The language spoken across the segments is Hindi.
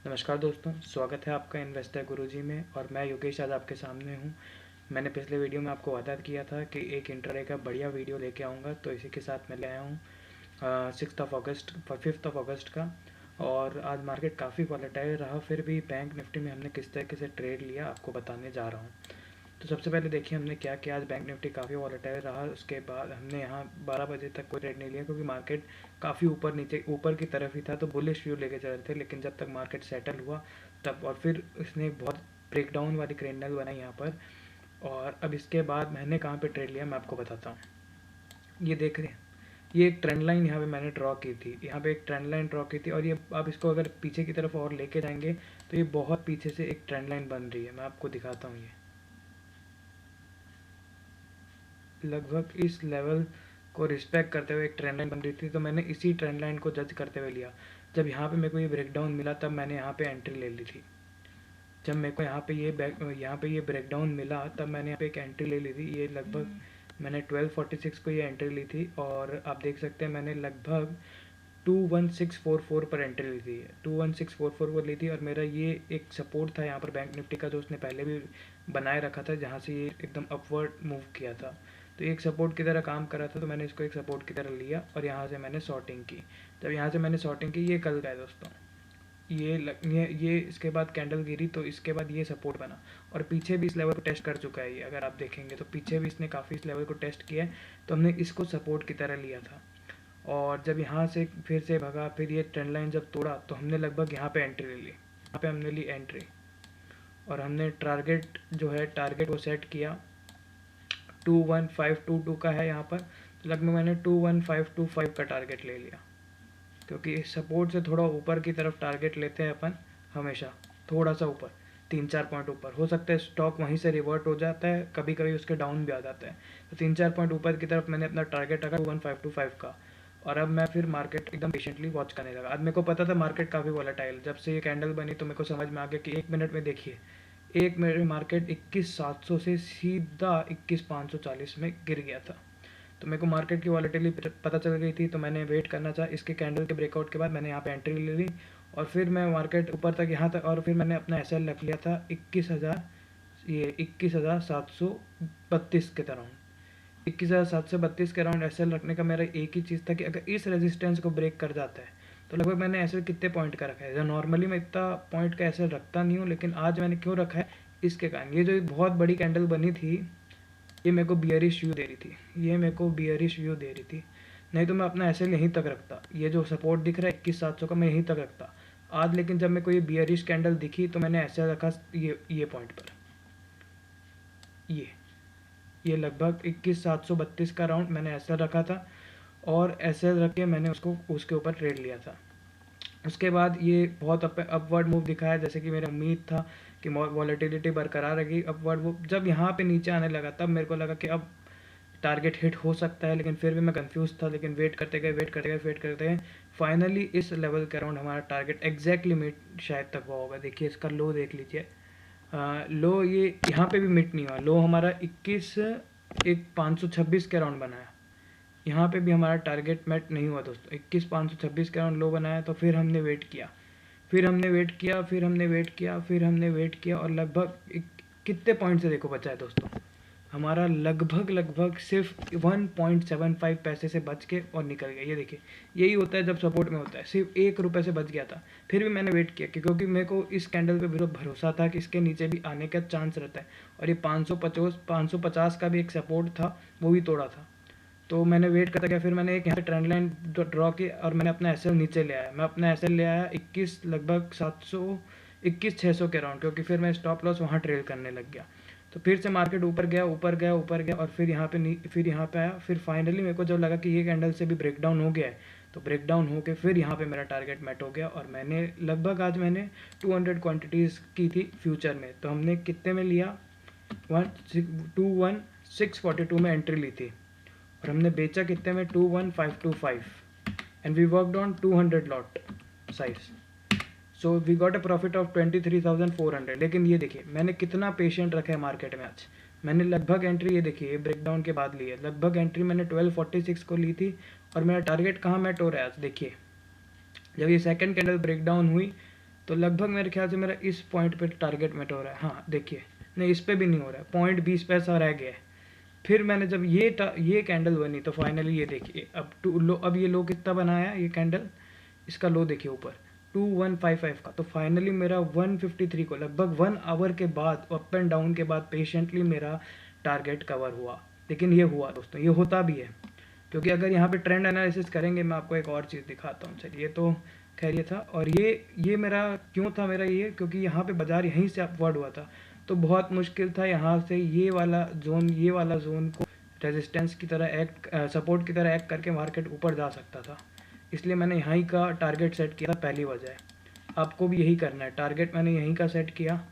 नमस्कार दोस्तों, स्वागत है आपका इन्वेस्टर गुरुजी में। और मैं योगेश आज आपके सामने हूँ। मैंने पिछले वीडियो में आपको वादा किया था कि एक इंट्राडे का बढ़िया वीडियो लेके आऊँगा, तो इसी के साथ मैं ले आया हूँ 5th ऑफ अगस्त का। और आज मार्केट काफ़ी वॉलेटाइल रहा, फिर भी बैंक निफ्टी में हमने किस तरीके से ट्रेड लिया आपको बताने जा रहा हूँ। तो सबसे पहले देखिए हमने क्या किया। आज बैंक निफ्टी काफ़ी वॉलेटाइल रहा, उसके बाद हमने यहाँ 12 बजे तक कोई ट्रेड नहीं लिया, क्योंकि मार्केट काफ़ी ऊपर नीचे ऊपर की तरफ ही था, तो बुलिश व्यू लेके चल रहे थे। लेकिन जब तक मार्केट सेटल हुआ तब, और फिर इसने एक बहुत ब्रेकडाउन वाली कैंडल बनाई यहाँ पर। और अब इसके बाद मैंने कहाँ पे ट्रेड लिया मैं आपको बताता हूँ। ये देख रहे हैं, ये एक ट्रेंड लाइन यहाँ पे मैंने ड्रॉ की थी, यहाँ पे एक ट्रेंड लाइन ड्रॉ की थी। और ये अब इसको अगर पीछे की तरफ और लेके जाएंगे तो ये बहुत पीछे से एक ट्रेंड लाइन बन रही है। मैं आपको दिखाता हूँ, ये लगभग इस लेवल को रिस्पेक्ट करते हुए एक ट्रेंड लाइन बन रही थी, तो मैंने इसी ट्रेंड लाइन को जज करते हुए लिया। जब यहाँ पे मेरे को ये ब्रेकडाउन मिला तब मैंने यहाँ पे एंट्री ले ली थी। जब मेरे को यहाँ पे ये ब्रेकडाउन मिला तब मैंने यहाँ पे एक एंट्री ले ली थी। ये लगभग मैंने 1246 को ये एंट्री ली थी, और आप देख सकते हैं मैंने लगभग 21644 पर एंट्री ली थी। 21644 पर ली थी, और मेरा ये एक सपोर्ट था यहाँ पर बैंक निफ्टी का, जो उसने पहले भी बनाए रखा था, जहाँ से ये एकदम अपवर्ड मूव किया था। तो एक सपोर्ट की तरह काम कर रहा था, तो मैंने इसको एक सपोर्ट की तरह लिया और यहाँ से मैंने शॉर्टिंग की। जब यहाँ से मैंने शॉर्टिंग की, ये कल गए दोस्तों, ये इसके बाद कैंडल गिरी, तो इसके बाद ये सपोर्ट बना, और पीछे भी इस लेवल को टेस्ट कर चुका है। ये अगर आप देखेंगे तो पीछे भी इसने काफ़ी इस लेवल को टेस्ट किया है, तो हमने इसको सपोर्ट की तरह लिया था। और जब यहाँ से फिर से भगा, फिर ये ट्रेंड लाइन जब तोड़ा, तो हमने लगभग यहाँ पे एंट्री ले ली। यहाँ पे हमने ली एंट्री, और हमने टारगेट वो सेट किया 21522 का है यहाँ पर। तो लगभग मैंने 21525 का टारगेट ले लिया, क्योंकि इस सपोर्ट से थोड़ा ऊपर की तरफ टारगेट लेते हैं अपन हमेशा, थोड़ा सा ऊपर, 3-4 पॉइंट ऊपर। हो सकता है स्टॉक वहीं से रिवर्ट हो जाता है, कभी कभी उसके डाउन भी आ जाता है। तो 3-4 पॉइंट ऊपर की तरफ मैंने अपना टारगेट रखा 21525 का। और अब मैं फिर मार्केट एकदम पेशेंटली वॉच करने लगा। आज मेरे को पता था मार्केट काफ़ी वॉलेटाइल, जब से ये कैंडल बनी तो मेरे को समझ में आ गया कि 1 मिनट में देखिए, 1 मिनट में मार्केट 21700 से सीधा 21540 में गिर गया था। तो मेरे को मार्केट की वॉलेटिलिटी पता चल गई थी, तो मैंने वेट करना चाहा। इसके कैंडल के ब्रेकआउट के बाद मैंने यहाँ पे एंट्री ले ली, और फिर मैं मार्केट ऊपर तक यहाँ तक, और फिर मैंने अपना एसएल रख लिया था 21,732 के अराउंड। 21,732 के अराउंड एसएल रखने का मेरा एक ही चीज़ था कि अगर इस रेजिस्टेंस को ब्रेक कर जाता है, तो लगभग मैंने एसएल कितने पॉइंट का रखा है। नॉर्मली मैं इतना पॉइंट का एसएल रखता नहीं हूँ, लेकिन आज मैंने क्यों रखा है, इसके कारण। ये जो एक बहुत बड़ी कैंडल बनी थी, ये मेरे को बियरिश व्यू दे रही थी, नहीं तो मैं अपना एसएल यहीं तक रखता। ये जो सपोर्ट दिख रहा है 21,700 का, मैं यहीं तक रखता आज। लेकिन जब मेरे को ये बियरिश कैंडल दिखी, तो मैंने एसएल रखा ये पॉइंट पर, ये लगभग 21,732 का राउंड मैंने एसएल रखा था, और एसएल रख के मैंने उसके ऊपर ट्रेड लिया था। उसके बाद ये बहुत अपवर्ड मूव दिखाया, जैसे कि मेरा उम्मीद था कि वॉलेटिलिटी बरकरार रहेगी। अपवर्ड वो जब यहाँ पे नीचे आने लगा, तब मेरे को लगा कि अब टारगेट हिट हो सकता है, लेकिन फिर भी मैं कंफ्यूज था। लेकिन वेट करते गए, फाइनली इस लेवल के अराउंड हमारा टारगेट एग्जैक्टली मिट शायद तक हुआ होगा। देखिए इसका लो देख लीजिए, लो ये यहाँ पे भी मिट नहीं हुआ। लो हमारा 526 के अराउंड बनाया, यहाँ पे भी हमारा टारगेट मेट नहीं हुआ दोस्तों। 21,526 के अराउंड लो बनाया, तो फिर हमने वेट किया, और लगभग कितने पॉइंट से देखो बचा है दोस्तों, हमारा लगभग सिर्फ 1.75 पैसे से बच के और निकल गया। ये देखिए, यही होता है जब सपोर्ट में होता है, सिर्फ 1 रुपये से बच गया था। फिर भी मैंने वेट किया, क्योंकि मेरे को इस कैंडल पे भरोसा था कि इसके नीचे भी आने का चांस रहता है। और ये 550 का भी एक सपोर्ट था, वो भी तोड़ा था। तो मैंने वेट करता गया, फिर मैंने एक यहाँ पे ट्रेंड लाइन ड्रॉ की, और मैंने अपना एसएल नीचे ले आया। मैं अपना एसएल ले आया 21,600 के अराउंड, क्योंकि फिर मैं स्टॉप लॉस वहाँ ट्रेल करने लग गया। तो फिर से मार्केट ऊपर गया, और फिर यहाँ पे आया। फिर फाइनली मेरे को जब लगा कि ये कैंडल से भी ब्रेकडाउन हो गया है, तो ब्रेकडाउन होके फिर यहाँ पे मेरा टारगेट मेट हो गया। और मैंने लगभग आज मैंने 200 क्वान्टिटीज़ की थी फ्यूचर में। तो हमने कितने में लिया, 21,642 में एंट्री ली थी, और हमने बेचा कितने में, 21,525, and we worked on 200 lot size. So we got a profit of 23,400। लेकिन ये देखिए मैंने कितना पेशेंट रखा है मार्केट में आज। मैंने लगभग एंट्री, ये देखिए ये ब्रेकडाउन के बाद ली है, लगभग एंट्री मैंने 1246 को ली थी, और मेरा टारगेट कहाँ मेट हो रहा है आज देखिए। जब ये सेकंड कैंडल ब्रेकडाउन हुई, तो लगभग मेरे ख्याल से मेरा इस पॉइंट पे टारगेट मेट हो रहा है। हाँ देखिए, नहीं इस पे भी नहीं हो रहा है, 0.20 पैसा रह गया है। फिर मैंने जब ये कैंडल बनी तो फाइनली ये देखिए अब ये लो कितना बनाया ये कैंडल, इसका लो देखिए ऊपर 2155 का। तो फाइनली मेरा 153 को लगभग 1 आवर के बाद अप एंड डाउन के बाद पेशेंटली मेरा टारगेट कवर हुआ। लेकिन ये हुआ दोस्तों, ये होता भी है, क्योंकि अगर यहाँ पे ट्रेंड एनालिसिस करेंगे, मैं आपको एक और चीज़ दिखाता हूँ। चलिए, तो खैर ये था, और ये मेरा क्यों था मेरा ये, क्योंकि यहाँ पे बाजार यहीं से अपवर्ड हुआ था, तो बहुत मुश्किल था यहाँ से ये वाला जोन को रेजिस्टेंस की तरह सपोर्ट की तरह एक्ट करके मार्केट ऊपर जा सकता था। इसलिए मैंने यहीं का टारगेट सेट किया था पहली वजह। आपको भी यही करना है, टारगेट मैंने यहीं का सेट किया,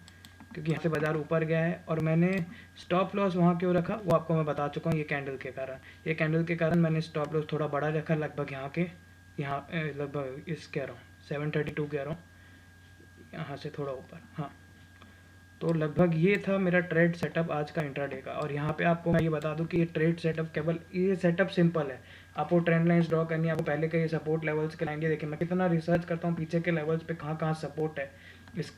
क्योंकि यहाँ से बाजार ऊपर गया है। और मैंने स्टॉप लॉस वहाँ क्यों रखा वो आपको मैं बता चुका हूँ, ये कैंडल के कारण मैंने स्टॉप लॉस थोड़ा बड़ा रखा, लगभग लगभग इस कह रहा हूँ 732 कह रहा हूँ, यहाँ से थोड़ा ऊपर। हाँ, तो लगभग ये था मेरा ट्रेड सेटअप आज का इंट्राडे का। और यहाँ पे आपको मैं ये बता दूँ कि ये ट्रेड सेटअप केवल ये सेटअप सिंपल है, आपको ट्रेंड लाइंस ड्रॉ करनी है, आपको पहले के ये सपोर्ट लेवल्स के लाएंगे। देखिए मैं कितना रिसर्च करता हूँ पीछे के लेवल्स पे कहाँ कहाँ सपोर्ट है इस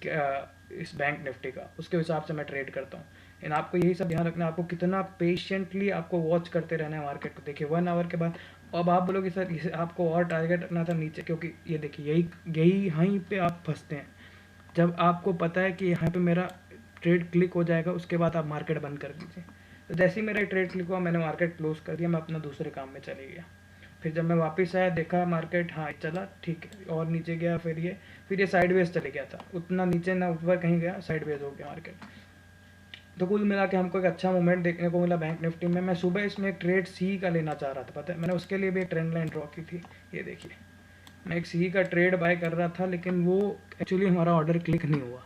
बैंक निफ्टी का, उसके हिसाब से मैं ट्रेड करता हूँ। लेकिन आपको यही सब ध्यान रखना है, आपको कितना पेशेंटली आपको वॉच करते रहना है मार्केट को। देखिए 1 आवर के बाद अब आप बोलोगे सर इसे आपको और टारगेट रखना था नीचे, क्योंकि ये देखिए यहीं पे आप फंसते हैं। जब आपको पता है कि यहाँ पे मेरा ट्रेड क्लिक हो जाएगा, उसके बाद आप मार्केट बंद कर दीजिए। तो जैसे ही मेरा ट्रेड क्लिक हुआ, मैंने मार्केट क्लोज कर दिया, मैं अपना दूसरे काम में चले गया। फिर जब मैं वापस आया, देखा मार्केट हाँ चला ठीक है, और नीचे गया, फिर ये साइडवेज चले गया था, उतना नीचे ना ऊपर कहीं गया, साइडवेज हो गया मार्केट। तो कुल मिला के हमको एक अच्छा मूवमेंट देखने को मिला बैंक निफ्टी में। मैं सुबह इसमें एक ट्रेड सी का लेना चाह रहा था, पता है मैंने उसके लिए भी एक ट्रेंड लाइन ड्रॉ की थी। ये देखिए मैं एक सी का ट्रेड बाय कर रहा था, लेकिन वो एक्चुअली हमारा ऑर्डर क्लिक नहीं हुआ।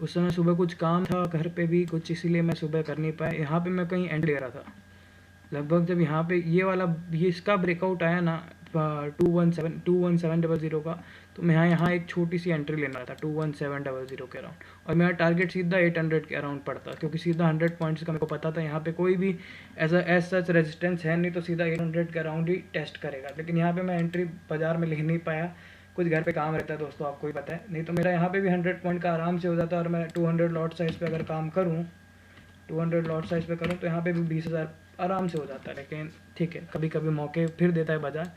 उस समय सुबह कुछ काम था घर पे भी कुछ, इसीलिए मैं सुबह कर नहीं पाया। यहाँ पे मैं कहीं एंड ले रहा था, लगभग जब यहाँ पे ये इसका ब्रेकआउट आया ना 21700 का, तो मैं यहाँ एक छोटी सी एंट्री लेना था 21700 के अराउंड, और मेरा टारगेट सीधा 800 के अराउंड पड़ता, क्योंकि सीधा 100 पॉइंट्स का मेरे को पता था यहाँ पे कोई भी एज सच रेजिस्टेंस है नहीं, तो सीधा 800 के अराउंड ही टेस्ट करेगा। लेकिन यहाँ पे मैं एंट्री बाजार में ले नहीं पाया, कुछ घर पे काम रहता है दोस्तों, आपको ही पता है, नहीं तो मेरा यहाँ पे भी 100 पॉइंट का आराम से हो जाता है। और मैं 200 लॉट साइज पे अगर काम करूँ, 200 लॉट साइज पे करूँ, तो यहाँ पे भी 20,000 आराम से हो जाता है। लेकिन ठीक है, कभी कभी मौके फिर देता है बाजार।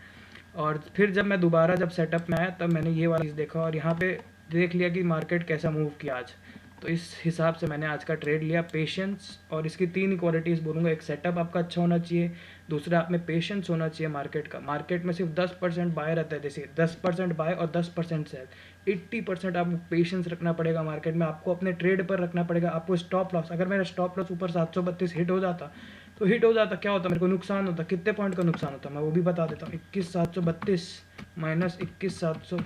और फिर जब मैं दोबारा सेटअप में आया, तब मैंने ये वाला चीज़ देखा, और यहाँ पे देख लिया कि मार्केट कैसा मूव किया आज। तो इस हिसाब से मैंने आज का ट्रेड लिया। पेशेंस, और इसकी 3 क्वालिटीज़ बोलूँगा, एक सेटअप आपका अच्छा होना चाहिए, दूसरा आप में पेशेंस होना चाहिए मार्केट का। मार्केट में सिर्फ 10% बाय रहता है, जैसे 10% बाय और 10% सेल, 80% आपको पेशेंस रखना पड़ेगा मार्केट में। आपको अपने ट्रेड पर रखना पड़ेगा। आपको स्टॉप लॉस, अगर मेरा स्टॉप लॉस ऊपर 732 हिट हो जाता, तो हिट हो जाता क्या होता, मेरे को नुकसान होता, कितने पॉइंट का नुकसान होता मैं वो भी बता देता हूँ। 21,732 माइनस 21,700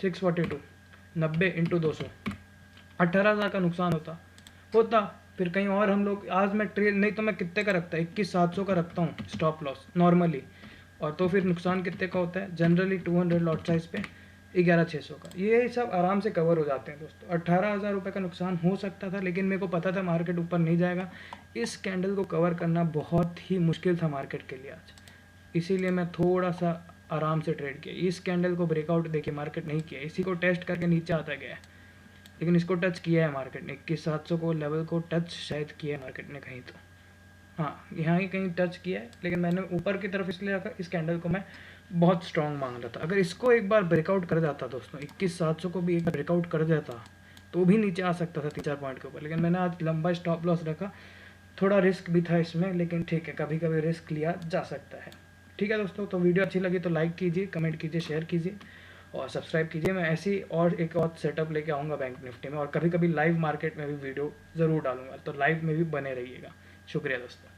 642 90 इंटू 200, 18,000 का नुकसान होता। फिर कहीं और हम लोग, आज मैं ट्रेड नहीं तो मैं कितने का रखता, 21,700 का रखता हूँ स्टॉप लॉस नॉर्मली, और तो फिर नुकसान कितने का होता है जनरली 200 लॉट साइज पे 11,600 का। ये सब आराम से कवर हो जाते हैं दोस्तों। 18,000 रुपये का नुकसान हो सकता था, लेकिन मेरे को पता था मार्केट ऊपर नहीं जाएगा। इस कैंडल को कवर करना बहुत ही मुश्किल था मार्केट के लिए आज, इसीलिए मैं थोड़ा सा आराम से ट्रेड किया। इस कैंडल को ब्रेकआउट देखिए मार्केट नहीं किया, इसी को टेस्ट करके नीचे आता गया है, लेकिन इसको टच किया है मार्केट ने, 21,700 को लेवल को टच शायद किया है मार्केट ने कहीं, तो हाँ यहाँ ही कहीं टच किया है। लेकिन मैंने ऊपर की तरफ इसलिए रखा, इस कैंडल को मैं बहुत स्ट्रॉन्ग मांग रहा था। अगर इसको एक बार ब्रेकआउट कर जाता दोस्तों, 21,700 को भी एक बार ब्रेकआउट कर जाता, तो भी नीचे आ सकता था 3-4 पॉइंट के ऊपर। लेकिन मैंने आज लंबा स्टॉप लॉस रखा, थोड़ा रिस्क भी था इसमें, लेकिन ठीक है, कभी कभी रिस्क लिया जा सकता है। ठीक है दोस्तों, तो वीडियो अच्छी लगी तो लाइक कीजिए, कमेंट कीजिए, शेयर कीजिए और सब्सक्राइब कीजिए। मैं ऐसी और एक और सेटअप लेके आऊँगा बैंक निफ्टी में, और कभी कभी लाइव मार्केट में भी वीडियो ज़रूर डालूंगा, तो लाइव में भी बने रहिएगा। शुक्रिया दोस्तों।